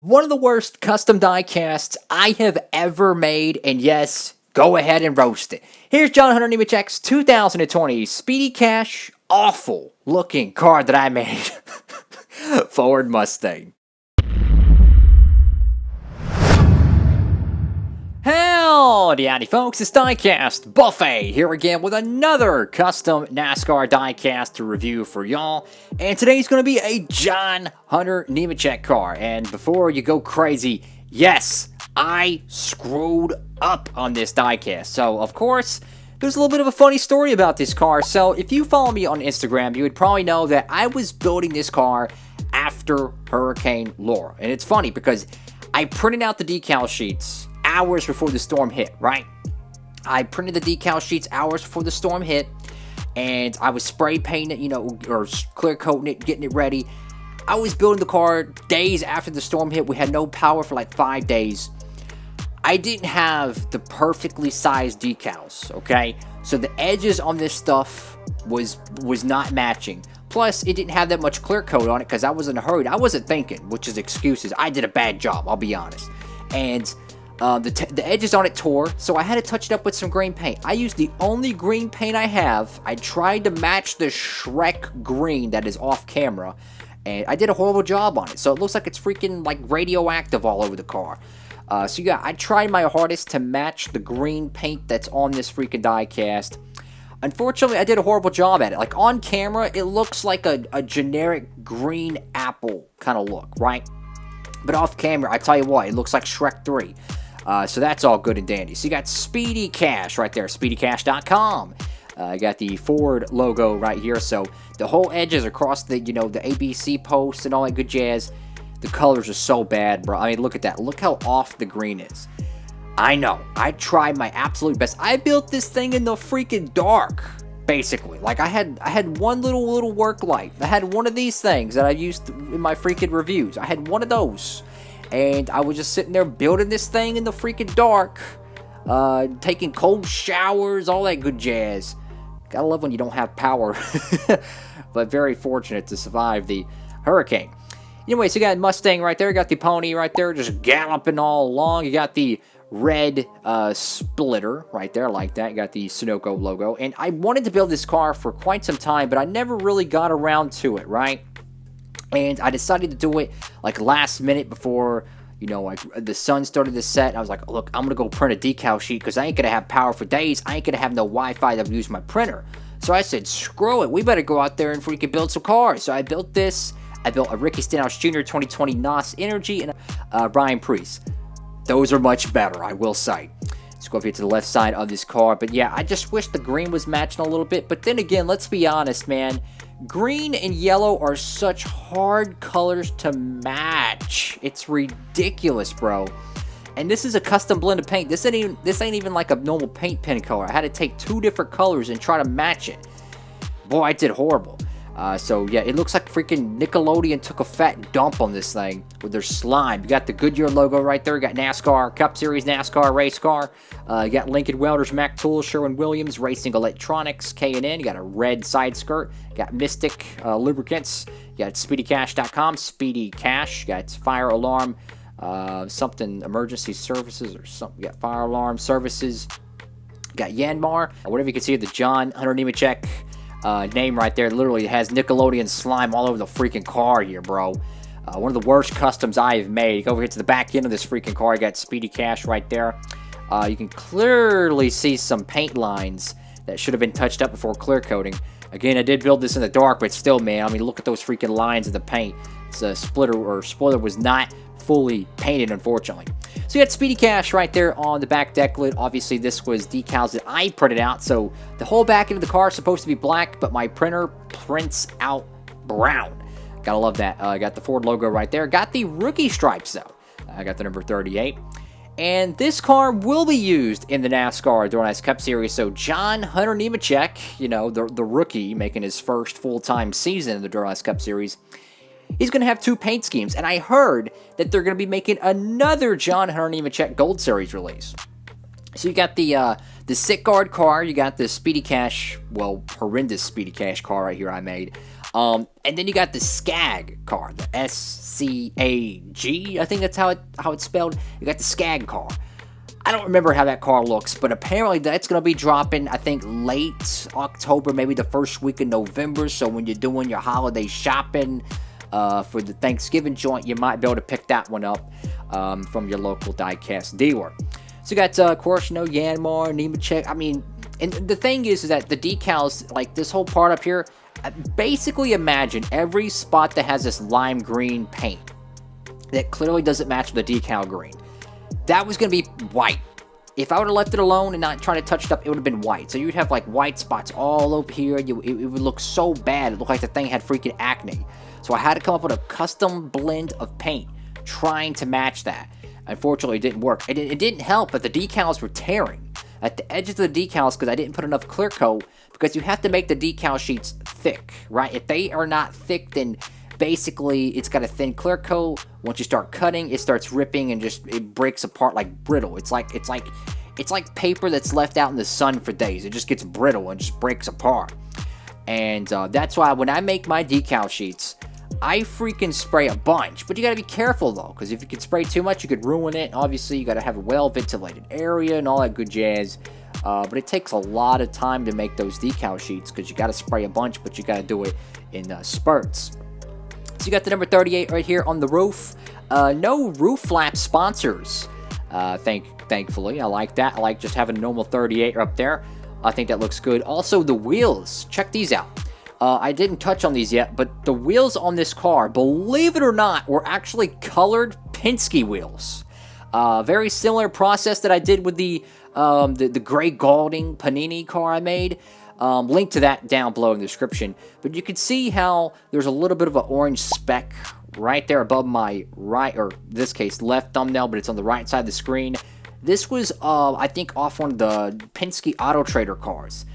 One of the worst custom die casts I have ever made, and yes, go ahead and roast it. Here's John Hunter Nemechek's 2020 Speedy Cash awful looking car that I made. Ford Mustang. Howdy folks, it's Diecast Buffet here again with another custom NASCAR diecast to review for y'all. And today's going to be a John Hunter Nemechek car. And before you go crazy, yes, I screwed up on this diecast. So, of course, there's a little bit of a funny story about this car. So, if you follow me on Instagram, you would probably know that I was building this car after Hurricane Laura. And it's funny because I printed out the decal sheets hours before the storm hit, right? I printed the decal sheets hours before the storm hit, and I was spray painting it, or clear coating it, getting it ready. I was building the car days after the storm hit. We had no power for like 5 days. I didn't have the perfectly sized decals, okay? So the edges on this stuff was not matching. Plus, it didn't have that much clear coat on it because I was in a hurry. I wasn't thinking, which is excuses. I did a bad job, I'll be honest. And the edges on it tore, so I had to touch it up with some green paint. I used the only green paint I have. I tried to match the Shrek green that is off camera, and I did a horrible job on it. So it looks like it's freaking like radioactive all over the car. So yeah, I tried my hardest to match the green paint that's on this freaking diecast. Unfortunately, I did a horrible job at it. Like on camera, it looks like a generic green apple kind of look, right? But off camera, I tell you what, it looks like Shrek 3. So that's all good and dandy. So you got Speedy Cash right there, speedycash.com. You got the Ford logo right here. So the whole edges across the, the ABC posts and all that good jazz. The colors are so bad, bro. I mean, look at that. Look how off the green is. I know. I tried my absolute best. I built this thing in the freaking dark, basically. Like, I had one little work light. I had one of these things that I used in my freaking reviews. I had one of those. And I was just sitting there building this thing in the freaking dark, taking cold showers, all that good jazz. Gotta love when you don't have power. But very fortunate to survive the hurricane. Anyway, so you got Mustang right there. You got the pony right there just galloping all along. You got the red splitter right there like that. You got the Sunoco logo. And I wanted to build this car for quite some time, but I never really got around to it, right? And I decided to do it like last minute before, like the sun started to set. I was like, look, I'm going to go print a decal sheet because I ain't going to have power for days. I ain't going to have no Wi-Fi to use my printer. So I said, screw it. We better go out there and freaking build some cars. So I built this. I built a Ricky Stenhouse Jr. 2020 NOS Energy and a Ryan Preece. Those are much better, I will say. Let's go over here to the left side of this car. But yeah, I just wish the green was matching a little bit. But then again, let's be honest, man. Green and yellow are such hard colors to match. It's ridiculous, bro. And this is a custom blend of paint. This ain't even like a normal paint pen color. I had to take two different colors and try to match it. Boy, I did horrible. So yeah, it looks like freaking Nickelodeon took a fat dump on this thing with their slime. You got the Goodyear logo right there. You got NASCAR Cup Series, NASCAR Race Car. You got Lincoln Welders, Mack Tools, Sherwin-Williams, Racing Electronics, K&N. You got a red side skirt. You got Mystic Lubricants. You got SpeedyCash.com, Speedy Cash. You got Fire Alarm, something Emergency Services or something. You got Fire Alarm Services. You got Yanmar. Whatever you can see of the John Hunter Nemechek name right there. Literally has Nickelodeon slime all over the freaking car here, bro. One of the worst customs I have made. Go over here to the back end of this freaking car. You got Speedy Cash right there. You can clearly see some paint lines that should have been touched up before clear coating. Again, I did build this in the dark, but still, man, I mean, look at those freaking lines of the paint. It's a spoiler was not fully painted, unfortunately. So you got Speedy Cash right there on the back deck lid. Obviously, this was decals that I printed out, so the whole back end of the car is supposed to be black, but my printer prints out brown. Gotta love that. I got the Ford logo right there. Got the rookie stripes, though. I got the number 38. And this car will be used in the NASCAR Dornice Cup Series. So John Hunter Nemechek, the rookie making his first full-time season in the Dornice Cup Series, he's going to have two paint schemes. And I heard that they're going to be making another John Hunter Nemechek Gold Series release. So you got the Sick Guard car. You got the Speedy Cash, well, horrendous Speedy Cash car right here I made. And then you got the SCAG car, the SCAG. I think that's how it's spelled. You got the SCAG car. I don't remember how that car looks, but apparently that's going to be dropping, I think, late October, maybe the first week of November. So when you're doing your holiday shopping for the Thanksgiving joint, you might be able to pick that one up from your local diecast dealer. So you got, of course, Yanmar, Nemechek. I mean, and the thing is that the decals, like this whole part up here, basically imagine every spot that has this lime green paint that clearly doesn't match with the decal green. That was going to be white. If I would have left it alone and not trying to touch it up, it would have been white. So you'd have like white spots all over here. It would look so bad. It looked like the thing had freaking acne. So I had to come up with a custom blend of paint trying to match that. Unfortunately, it didn't work. It didn't help that the decals were tearing at the edges of the decals because I didn't put enough clear coat, because you have to make the decal sheets thick, right? If they are not thick, then basically it's got a thin clear coat. Once you start cutting, it starts ripping and it breaks apart like brittle. It's like paper that's left out in the sun for days. It just gets brittle and just breaks apart. And that's why when I make my decal sheets, I freaking spray a bunch. But you gotta be careful though, because if you could spray too much, you could ruin it. Obviously, you gotta have a well-ventilated area and all that good jazz. But it takes a lot of time to make those decal sheets, because you gotta spray a bunch, but you gotta do it in spurts. So you got the number 38 right here on the roof. No roof flap sponsors. Thankfully, I like that. I like just having a normal 38 up there. I think that looks good. Also, the wheels. Check these out. I didn't touch on these yet, but the wheels on this car, believe it or not, were actually colored Penske wheels. Very similar process that I did with the Gray Gaulding Panini car I made. Link to that down below in the description. But you can see how there's a little bit of an orange speck right there above my right, or in this case, left thumbnail, but it's on the right side of the screen. This was, I think, off one of the Penske Auto Trader cars.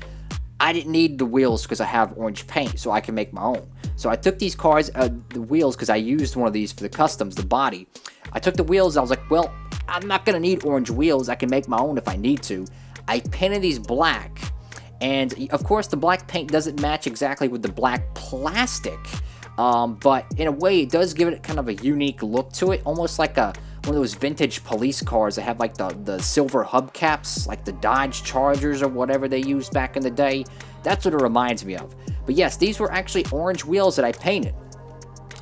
I didn't need the wheels because I have orange paint, so I can make my own. So I took these cars, the wheels, because I used one of these for the customs, the body. I took the wheels, I was like, well, I'm not going to need orange wheels. I can make my own if I need to. I painted these black. And, of course, the black paint doesn't match exactly with the black plastic. But in a way, it does give it kind of a unique look to it. Almost like one of those vintage police cars that have, like, the silver hubcaps. Like the Dodge Chargers or whatever they used back in the day. That's what it reminds me of. But, yes, these were actually orange wheels that I painted.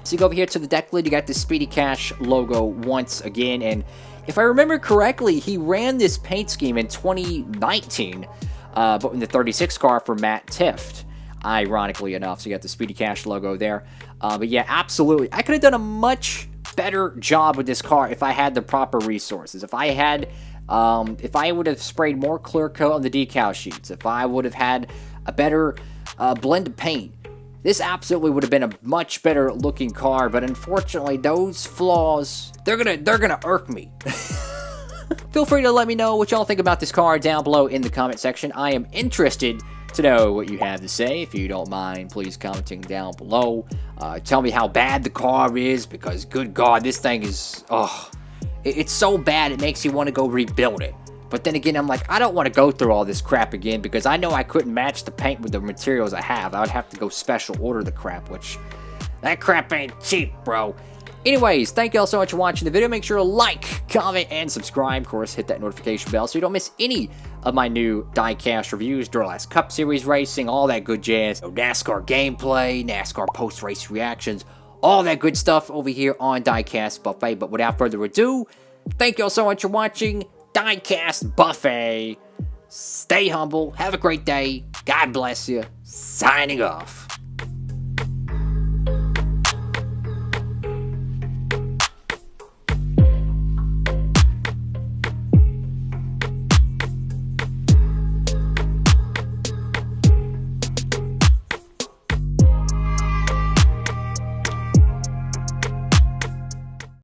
So you go over here to the deck lid. You got the Speedy Cash logo once again. And if I remember correctly, he ran this paint scheme in 2019. But in the 36 car for Matt Tifft, ironically enough. So you got the Speedy Cash logo there. But yeah, absolutely. I could have done a much better job with this car if I had the proper resources. If I would have sprayed more clear coat on the decal sheets. If I would have had a better blend of paint. This absolutely would have been a much better looking car. But unfortunately, those flaws, they're gonna irk me. Feel free to let me know what y'all think about this car down below in the comment section. I am interested to know what you have to say. If you don't mind, please commenting down below. Tell me how bad the car is, because good God, this thing is, it's so bad it makes you want to go rebuild it. But then again, I'm like, I don't want to go through all this crap again, because I know I couldn't match the paint with the materials I have. I would have to go special order the crap, which, that crap ain't cheap, bro. Anyways, thank you all so much for watching the video. Make sure to like, comment, and subscribe. Of course, hit that notification bell so you don't miss any of my new diecast reviews, Duralast Cup Series racing, all that good jazz. NASCAR gameplay, NASCAR post-race reactions, all that good stuff over here on Diecast Buffet. But without further ado, thank you all so much for watching Diecast Buffet. Stay humble. Have a great day. God bless you. Signing off.